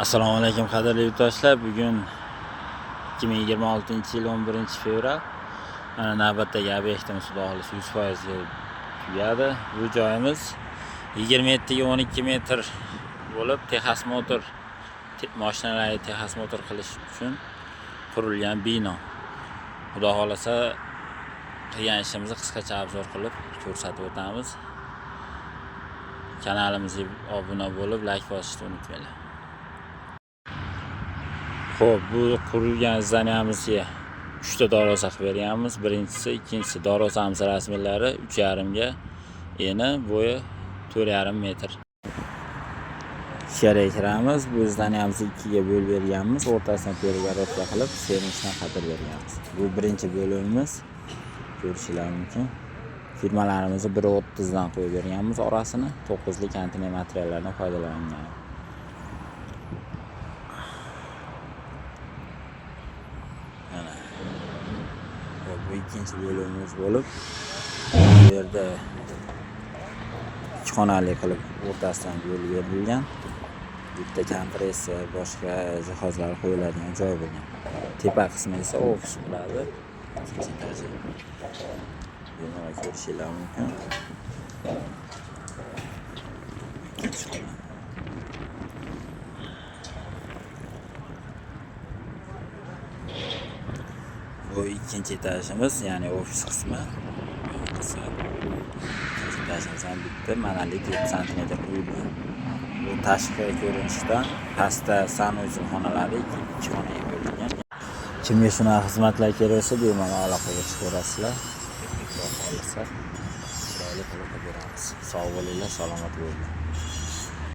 Assalomu alaykum qadrli yurtdoshlar. Bugun 2026-yil 11-fevral. Mana navbatdagi obyektimiz xudo xolisa 100% ga tugadi. Bu joyimiz 27 ga 12 metr bo'lib, Texas Motor mashinalarni Texas Motor qilish uchun qurilgan bino. Xudo xolisa qilgan ishimizni qisqacha obzor qilib ko'rsatib o'tamiz. Kanalimizga obuna bo'lib, like bosishni unutmanglar. Xo'p, bu qurilgan zdaniyamizga 3 ta darvoza qilib berganmiz. Birinchisi, ikkinchisi darvozamiz rasmiylari 3,5 ga, eni bo'yi 4,5 metr. Ichkariga kiramiz. Bu zdaniyamizni 2 ga bo'lib berganmiz. O'rtasidan перегородка qilib, servisdan qatib berganmiz. Bu birinchi bo'limimiz. Ko'rishingiz mumkin. Firmalarimizni 1.30 dan qo'yib berganmiz orasini. 9 lik konteyner materiallardan foydalangan. Bu ikkinchi bo'limimiz bo'lib, bu yerda 2 xonali qilib o'rtasidan yo'l berilgan. Bitta kompressiya, boshqa jihozlar qo'yiladigan joy bo'lgan. Tepa qismi esa ofis bo'ladi. Ikkinchi etajda. Buni ko'rishingiz mumkin. Bu ikkinchi etajimiz, ya'ni ofis qismi. Ikkinchi etajimizdan bitta monolit 7 cm qo'yilgan. Bu tashqi ko'rinishdan pastda sanuzel xonalari 2 xonaga bo'lingan. Kimga shunaqa xizmatlar kerak bo'lsa, bemalol aloqaga chiqaverasizlar. Xudo xolisa chiroyli qilib beramiz. Sog' bo'linglar, salomat bo'linglar.